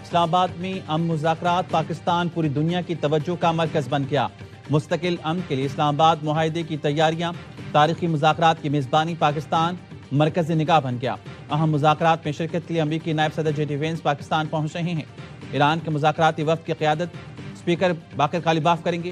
اسلام آباد میں امن مذاکرات پاکستان پوری دنیا کی توجہ کا مرکز بن گیا۔ مستقل امن کے لیے اسلام آباد معاہدے کی تیاریاں، تاریخی مذاکرات کی میزبانی پاکستان مرکز نگاہ بن گیا۔ اہم مذاکرات میں شرکت کے لیے امریکی نائب صدر جے ڈی وینس پاکستان پہنچ رہے ہیں۔ ایران کے مذاکراتی وفد کی قیادت اسپیکر باقر کالیباف کریں گے۔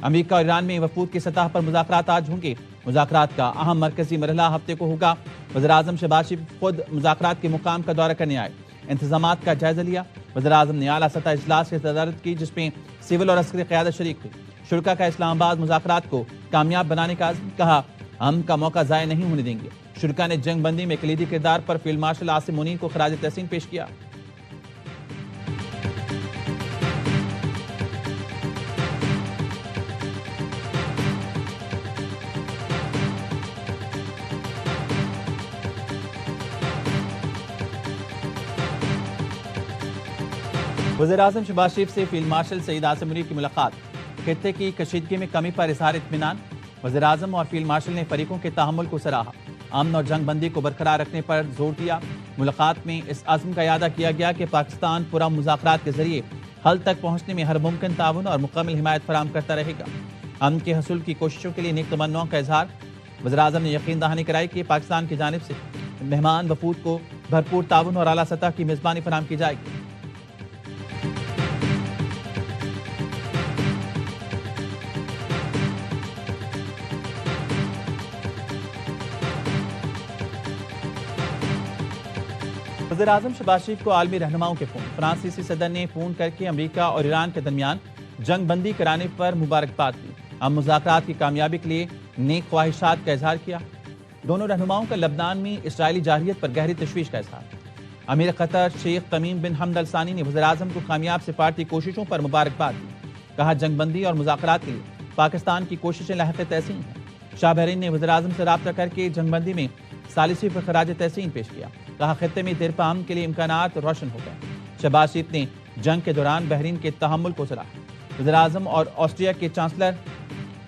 امریکہ اور ایران میں وفود کی سطح پر مذاکرات آج ہوں گے۔ مذاکرات کا اہم مرکزی مرحلہ ہفتے کو ہوگا۔ وزیراعظم شہباز شریف خود مذاکرات کے مقام کا دورہ کرنے آئے، انتظامات کا جائزہ لیا۔ وزیراعظم نے اعلیٰ سطح اجلاس کی صدارت کی، جس میں سول اور عسکری قیادت شریک ہوئی۔ شرکا کا اسلام آباد مذاکرات کو کامیاب بنانے کا عزم، کہا ہم کا موقع ضائع نہیں ہونے دیں گے۔ شرکا نے جنگ بندی میں کلیدی کردار پر فیلڈ مارشل عاصم منیر کو خراج تحسین پیش کیا۔ وزیراعظم شہباز شریف سے فیلڈ مارشل سعید عاصم منیر کی ملاقات، خطے کی کشیدگی میں کمی پر اظہار اطمینان۔ وزیراعظم اور فیلڈ مارشل نے فریقوں کے تحمل کو سراہا، امن اور جنگ بندی کو برقرار رکھنے پر زور دیا۔ ملاقات میں اس عزم کا اعادہ کیا گیا کہ پاکستان پورا مذاکرات کے ذریعے حل تک پہنچنے میں ہر ممکن تعاون اور مکمل حمایت فراہم کرتا رہے گا۔ امن کے حصول کی کوششوں کے لیے نیک تمناؤں کا اظہار۔ وزیراعظم نے یقین دہانی کرائی کہ پاکستان کی جانب سے مہمان وفود کو بھرپور تعاون اور اعلیٰ سطح کی میزبانی فراہم کی جائے گی۔ وزیراعظم شہباز شریف کو عالمی رہنماؤں کے فون۔ فرانسیسی صدر نے فون کر کے امریکہ اور ایران کے درمیان جنگ بندی کرانے پر مبارکباد دی۔ ہم مذاکرات کی کامیابی کے لیے نیک خواہشات کا اظہار کیا۔ دونوں رہنماؤں کا لبنان میں اسرائیلی جارحیت پر گہری تشویش کا اظہار۔ امیر قطر شیخ تمیم بن حمد ال ثانی نے وزیراعظم کو کامیاب سفارتی کوششوں پر مبارکباد دی، کہا جنگ بندی اور مذاکرات کے لیے پاکستان کی کوششیں لاحق تحسین ہیں۔ شاہ بحرین نے وزیراعظم سے رابطہ کر کے جنگ بندی میں ثالثی پر خراج تحسین پیش کیا، کہا خطے میں دیر پا امن کے لیے امکانات روشن ہو گئے۔ شہباز شریف نے جنگ کے دوران بحرین کے تحمل کو سراہا۔ وزیراعظم اور آسٹریا کے چانسلر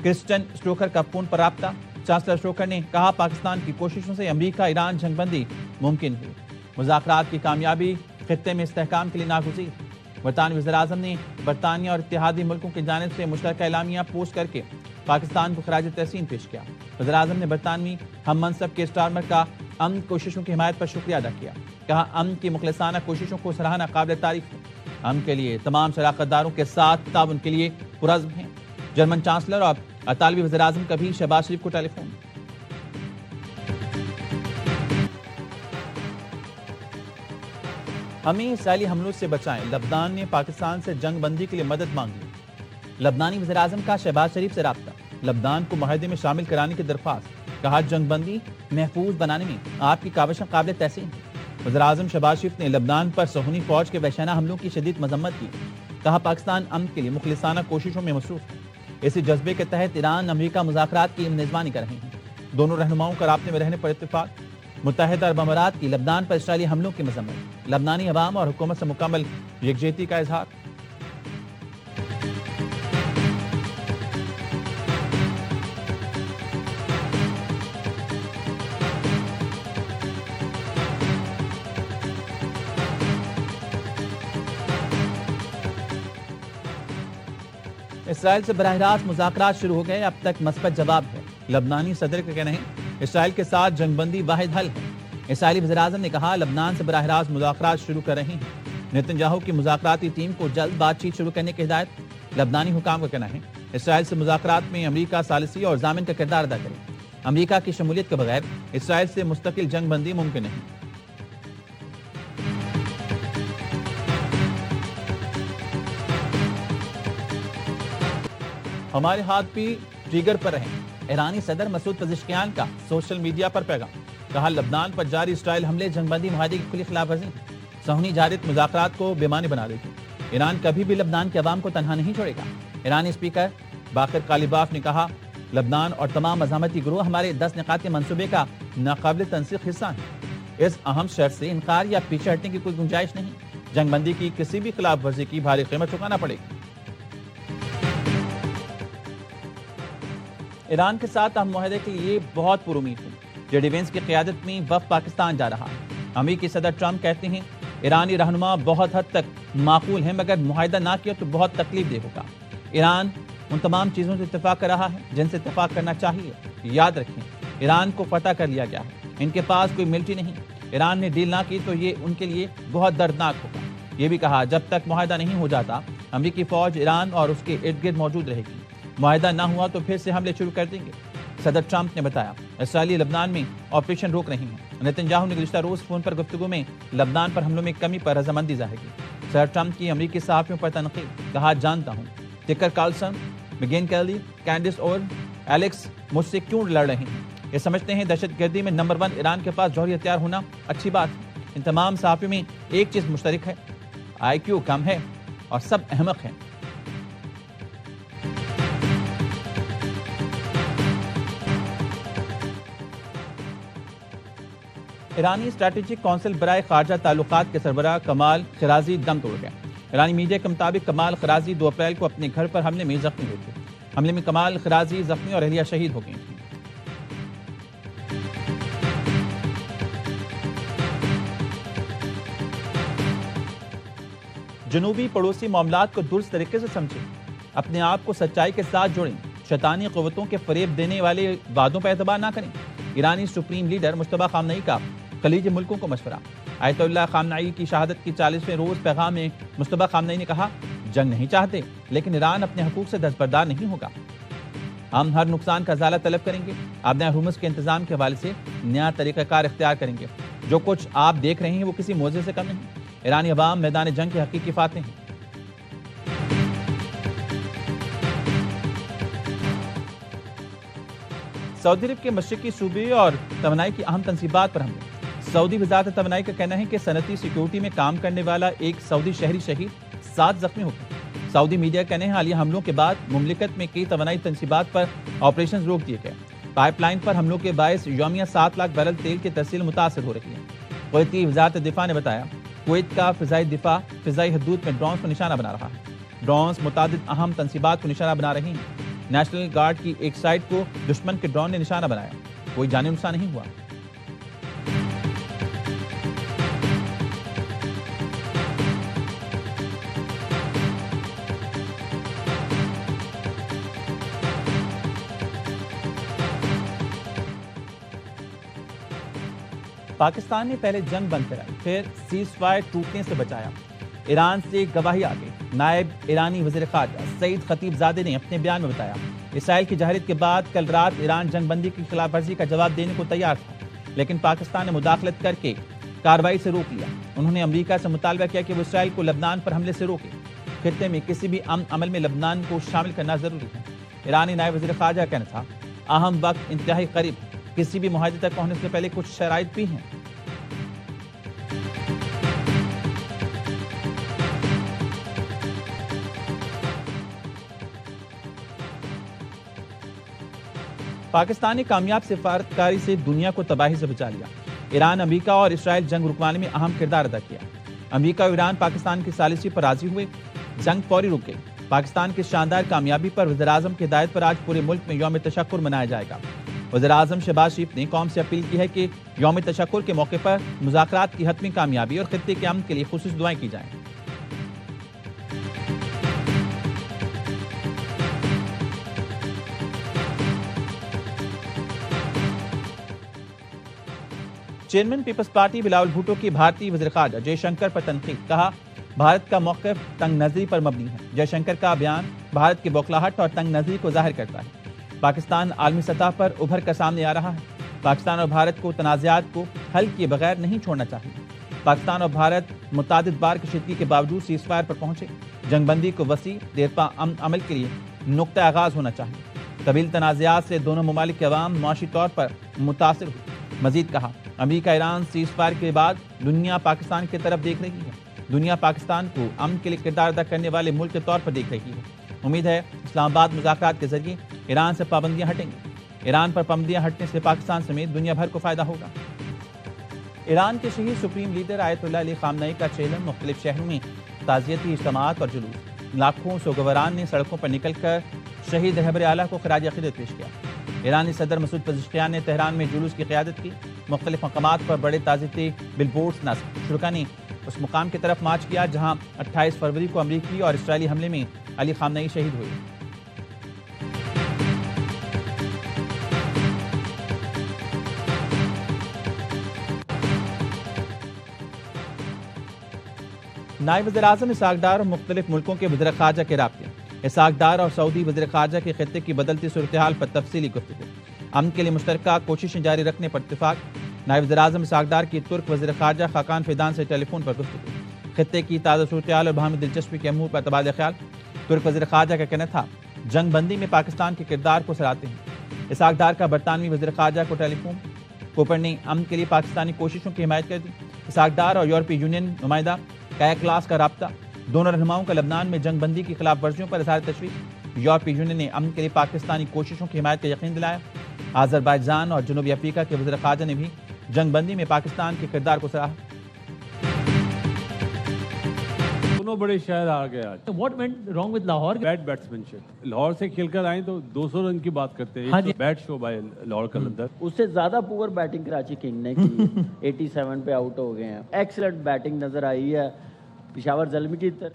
کرسٹن اسٹروکر کا فون پر رابطہ۔ چانسلر اسٹروکر نے کہا پاکستان کی کوششوں سے امریکہ ایران جنگ بندی ممکن ہوئی۔ مذاکرات کی کامیابی خطے میں استحکام کے لیے ناگزیر۔ برطانوی وزیراعظم نے برطانیہ اور اتحادی ملکوں کی جانب سے مشترکہ اعلامیہ پوسٹ کر کے پاکستان کو خراج تحسین پیش کیا۔ وزیراعظم نے برطانوی ہم منصب کے اسٹارمر کا امن کوششوں کی حمایت پر شکریہ ادا کیا، کہا امن کی مخلصانہ کوششوں کو سراہنا قابل تعریف ہے۔ امن کے لیے تمام شراکت داروں کے ساتھ تعاون کے لیے پرعزم ہیں۔ جرمن چانسلر اور اطالوی وزیراعظم کا بھی شہباز شریف کو ٹیلی فون۔ ہمیں اسرائیلی حملوں سے بچائیں، لبنان نے پاکستان سے جنگ بندی کے لیے مدد مانگ لی۔ لبنانی وزیراعظم کا شہباز شریف سے رابطہ، لبنان کو معاہدے میں شامل کرانے کی درخواست، کہا جنگ بندی محفوظ بنانے میں آپ کی کاوشیں قابل تحسین ہیں۔ وزیراعظم شہباز شریف نے لبنان پر صہیونی فوج کے وحشیانہ حملوں کی شدید مذمت کی، کہا پاکستان امن کے لیے مخلصانہ کوششوں میں مصروف ہے۔ اسی جذبے کے تحت ایران امریکہ مذاکرات کی میزبانی کر رہے ہیں۔ دونوں رہنماؤں کا رابطے میں رہنے پر اتفاق۔ متحدہ عرب امارات کی لبنان پر اسرائیلی حملوں کی مذمت، لبنانی عوام اور حکومت سے مکمل یکجہتی کا اظہار۔ اسرائیل سے براہ راست مذاکرات شروع ہو گئے، اب تک مثبت جواب ہے۔ لبنانی صدر کا کہنا ہے اسرائیل کے ساتھ جنگ بندی واحد حل ہے۔ اسرائیلی وزیراعظم نے کہا لبنان سے براہ راست مذاکرات شروع کر رہے ہیں۔ نیتن یاہو کی مذاکراتی ٹیم کو جلد بات چیت شروع کرنے کی ہدایت۔ لبنانی حکام کا کہنا ہے اسرائیل سے مذاکرات میں امریکہ ثالثی اور ضامن کا کردار ادا کرے۔ امریکہ کی شمولیت کے بغیر اسرائیل سے مستقل جنگ بندی ممکن نہیں۔ ہمارے ہاتھ بھی ٹریگر پر رہیں، ایرانی صدر مسعود پزشکیان کا سوشل میڈیا پر پیغام، کہا لبنان پر جاری اسرائیل حملے جنگ بندی معاہدے کی کھلی خلاف ورزی ہے، صہیونی جارحیت مذاکرات کو بے معنی بنا دے گی۔ ایران کبھی بھی لبنان کے عوام کو تنہا نہیں چھوڑے گا۔ ایرانی اسپیکر باقر کالیباف نے کہا لبنان اور تمام مزاحمتی گروہ ہمارے 10 نقاط منصوبے کا ناقابل تنسیق حصہ ہیں۔ اس اہم شرط سے انکار یا پیچھے ہٹنے کی کوئی گنجائش نہیں۔ جنگ بندی کی کسی بھی خلاف ورزی کی بھاری قیمت چکانا پڑے گی۔ ایران کے ساتھ ہم معاہدے کے لیے بہت پر امید ہوں۔ JD وینس کی قیادت میں وفد پاکستان جا رہا ہے۔ امریکی صدر ٹرمپ کہتے ہیں ایرانی رہنما بہت حد تک معقول ہیں، مگر معاہدہ نہ کیا تو بہت تکلیف دہ ہوگا۔ ایران ان تمام چیزوں سے اتفاق کر رہا ہے جن سے اتفاق کرنا چاہیے۔ یاد رکھیں، ایران کو فتح کر لیا گیا ہے، ان کے پاس کوئی ملٹری نہیں۔ ایران نے ڈیل نہ کی تو یہ ان کے لیے بہت دردناک ہوگا۔ یہ بھی کہا جب تک معاہدہ نہیں ہو جاتا امریکی فوج ایران اور اس کے ارد گرد موجود رہے گی۔ معاہدہ نہ ہوا تو پھر سے حملے شروع کر دیں گے۔ صدر ٹرمپ نے بتایا اسرائیلی لبنان میں آپریشن روک رہی ہیں۔ نتنیاہو نے گزشتہ روز فون پر گفتگو میں لبنان پر حملوں میں کمی پر رضامندی ظاہر کی۔ صدر ٹرمپ کی امریکی صحافیوں پر تنقید، کہا جانتا ہوں ٹکر کارلسن، میگین کیلی، کینڈس اور ایلیکس مجھ سے کیوں لڑ رہے ہیں۔ یہ سمجھتے ہیں دہشت گردی میں نمبر 1 ایران کے پاس جوہری ہتھیار ہونا اچھی بات ہے۔ ان تمام صحافیوں میں ایک چیز مشترک ہے، IQ کم ہے اور سب احمق ہیں۔ ایرانی اسٹریٹجک کونسل برائے خارجہ تعلقات کے سربراہ کمال خرازی دم توڑ گئے۔ ایرانی میڈیا کے مطابق کمال خرازی 2 اپریل کو اپنے گھر پر حملے میں زخمی ہوئے تھے۔ حملے میں کمال خرازی زخمی اور اہلیہ شہید ہو گئی تھیں۔ جنوبی پڑوسی معاملات کو درست طریقے سے سمجھیں، اپنے آپ کو سچائی کے ساتھ جوڑیں، شیطانی قوتوں کے فریب دینے والے وعدوں پر اعتبار نہ کریں۔ ایرانی سپریم لیڈر مجتبیٰ خامنئی کا خلیجی ملکوں کو مشورہ۔ آیت اللہ خامنئی کی شہادت کی 40ویں روز پیغام میں مجتبیٰ خامنئی نے کہا جنگ نہیں چاہتے لیکن ایران اپنے حقوق سے دستبردار نہیں ہوگا۔ ہم ہر نقصان کا ازالہ طلب کریں گے، آبنۂ ہرمز کے انتظام کے حوالے سے نیا طریقہ کار اختیار کریں گے۔ جو کچھ آپ دیکھ رہے ہیں وہ کسی معجزے سے کم نہیں۔ ایرانی عوام میدان جنگ کے حقیقی فاتح ہیں۔ سعودی عرب کے مشرقی صوبے اور توانائی کی اہم تنصیبات پر حملے۔ سعودی وزارت توانائی کا کہنا ہے کہ صنعتی سیکیورٹی میں کام کرنے والا ایک سعودی شہری شہید، 7 زخمی ہو گئے۔ سعودی میڈیا کا کہنا ہے حالیہ حملوں کے بعد مملکت میں کئی توانائی تنصیبات پر آپریشن روک دیے گئے۔ پائپ لائن پر حملوں کے باعث یومیہ 7 لاکھ بیرل تیل کی ترسیل متاثر ہو رہی ہے۔ کویتی وزارت دفاع نے بتایا کویت کا فضائی دفاع فضائی حدود میں ڈرونز کو نشانہ بنا رہا ہے۔ ڈرونز متعدد اہم تنصیبات کو نشانہ بنا رہی ہیں۔ نیشنل گارڈ کی ایک سائٹ کو دشمن کے ڈرون نے نشانہ بنایا، کوئی جانی نقصان نہیں ہوا۔ پاکستان نے پہلے جنگ بند کرائی، پھر سیز فائر ٹوٹنے سے بچایا، ایران سے گواہی آگے۔ نائب ایرانی وزیر خارجہ سعید خطیب زادے نے اپنے بیان میں بتایا اسرائیل کی جہریت کے بعد کل رات ایران جنگ بندی کی خلاف ورزی کا جواب دینے کو تیار تھا، لیکن پاکستان نے مداخلت کر کے کارروائی سے روک لیا۔ انہوں نے امریکہ سے مطالبہ کیا کہ وہ اسرائیل کو لبنان پر حملے سے روکے۔ خطے میں کسی بھی امن عمل میں لبنان کو شامل کرنا ضروری ہے۔ ایرانی نائب وزیر خارجہ کا کہنا تھا اہم وقت انتہائی قریب ہے، کسی بھی معاہدے تک پہنچنے سے پہلے کچھ شرائط بھی ہیں۔ پاکستان نے کامیاب سفارتکاری سے دنیا کو تباہی سے بچا لیا۔ ایران، امریکہ اور اسرائیل جنگ رکوانے میں اہم کردار ادا کیا۔ امریکہ اور ایران پاکستان کی ثالثی پر راضی ہوئے، جنگ فوری رک گئی۔ پاکستان کی شاندار کامیابی پر وزیراعظم کی ہدایت پر آج پورے ملک میں یوم تشکر منایا جائے گا۔ وزیراعظم شہباز شریف نے قوم سے اپیل کی ہے کہ یوم تشکر کے موقع پر مذاکرات کی حتمی کامیابی اور خطے کے امن کے لیے خصوصی دعائیں کی جائیں۔ چیئرمین پیپلز پارٹی بلاول بھٹو کی بھارتی وزیر خارجہ جے شنکر پر تنقید، کہا بھارت کا موقف تنگ نظری پر مبنی ہے۔ جے شنکر کا بیان بھارت کی بوکھلاہٹ اور تنگ نظری کو ظاہر کرتا ہے۔ پاکستان عالمی سطح پر ابھر کر سامنے آ رہا ہے۔ پاکستان اور بھارت کو تنازعات کو حل کیے بغیر نہیں چھوڑنا چاہیے۔ پاکستان اور بھارت متعدد بار کشیدگی کے باوجود سیز فائر پر پہنچے۔ جنگ بندی کو وسیع دیرپا امن عمل کے لیے نقطہ آغاز ہونا چاہیے۔ طویل تنازعات سے دونوں ممالک کے عوام معاشی طور پر متاثر ہوئی۔ مزید کہا امریکہ ایران سیز فائر کے بعد دنیا پاکستان کی طرف دیکھ رہی ہے۔ دنیا پاکستان کو امن کے لیے کردار ادا کرنے والے ملک کے طور پر دیکھ رہی ہے۔ امید ہے اسلام آباد مذاکرات کے ذریعے ایران سے پابندیاں ہٹیں گی۔ ایران پر پابندیاں ہٹنے سے پاکستان سمیت دنیا بھر کو فائدہ ہوگا۔ ایران کے شہید سپریم لیڈر آیت اللہ علی خامنئی کا چیلن، مختلف شہروں میں تعزیتی اجتماعات اور جلوس۔ لاکھوں سوگواران نے سڑکوں پر نکل کر شہید رہبر اعلیٰ کو خراج عقیدت پیش کیا۔ ایرانی صدر مسعود پزشکیان نے تہران میں جلوس کی قیادت کی. مختلف مقامات پر بڑے تعزیتی بل بورڈز نصب. شرکا نے اس مقام کی طرف مارچ کیا جہاں 28 فروری کو امریکی اور اسرائیلی حملے میں علی خامنئی شہید ہوئے. نائب وزیر اعظم اسحاق ڈار اور مختلف ملکوں کے وزیر خارجہ کے رابطے. اسحاق ڈار اور سعودی وزیر خارجہ کے خطے کی بدلتی صورتحال پر تفصیلی گفتگو. امن کے لیے مشترکہ کوششیں جاری رکھنے پر اتفاق. نائب وزیر اعظم اسحاق ڈار کی ترک وزیر خارجہ خاقان فیدان سے ٹیلی فون پر گفتگو. خطے کی تازہ صورتحال اور باہمی دلچسپی کے امور پر تبادلہ خیال. ترک وزیر خارجہ کا کہنا تھا جنگ بندی میں پاکستان کے کردار کو سراہتے ہیں. اسحاق ڈار کا برطانوی وزیر خارجہ کو ٹیلی فون. کوپر نے امن کے لیے پاکستانی کوششوں کی حمایت کر دی. اسحاق ڈار اور یورپی یونین نمائندہ کایا کلاس کا رابطہ. دونوں رہنماؤں کا لبنان میں جنگ بندی کی خلاف ورزیوں پر اظہار تشویش. یورپی یونین نے امن کے لیے پاکستانی کوششوں کی حمایت کا یقین دلایا. آذربائیجان اور جنوبی افریقہ کے وزیر خارجہ نے بھی جنگ بندی میں پاکستان کے کردار کو سراہا. دونوں بڑے شہر آ گئے آج. What went wrong with Lahore? Bat batsmanship. Lahore سے کھیل کر آئیں تو 200 رن کی بات کرتے ہیں. Bat show by Lahore Qalandar. اس سے زیادہ پور بیٹنگ کراچی کنگ نے کی. 87 پہ آؤٹ ہو گئے ہیں. ایکسلنٹ بیٹنگ نظر آئی ہے پشاور زلمی کی طرف.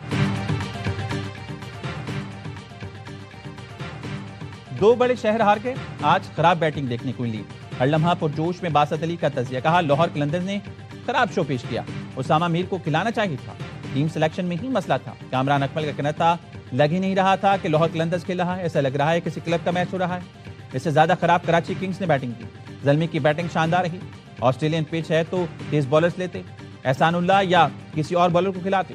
دو بڑے شہر ہار گئے. آج خراب بیٹنگ دیکھنے کو ملی. ہر لمحہ پرجوش میں باسط علی کا تجزیہ. کہا لاہور قلندرز نے خراب شو پیش کیا. اسامہ میر کو کھلانا چاہیے تھا. ٹیم سلیکشن میں ہی مسئلہ تھا. کامران اکمل کا کہنا تھا لگ ہی نہیں رہا تھا کہ لاہور قلندرز کھیل رہا ہے. ایسا لگ رہا ہے کسی کلب کا میچ ہو رہا ہے. اس سے زیادہ خراب کراچی کنگز نے بیٹنگ کی. زلمی کی بیٹنگ شاندار رہی. آسٹریلین پچ ہے تو تیز بالرز لیتے. احسان اللہ یا کسی اور بالر کو کھلاتے.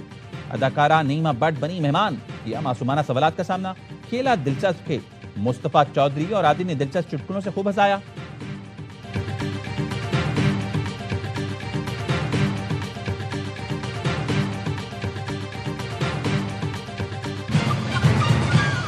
اداکارہ نعیمہ بٹ بنی مہمان. کیا معصومانہ سوالات کا سامنا. کھیلا دلچسپ کھیل. مصطفیٰ چودھری اور عادی نے دلچسپ چٹکلوں سے خوب ہنسایا.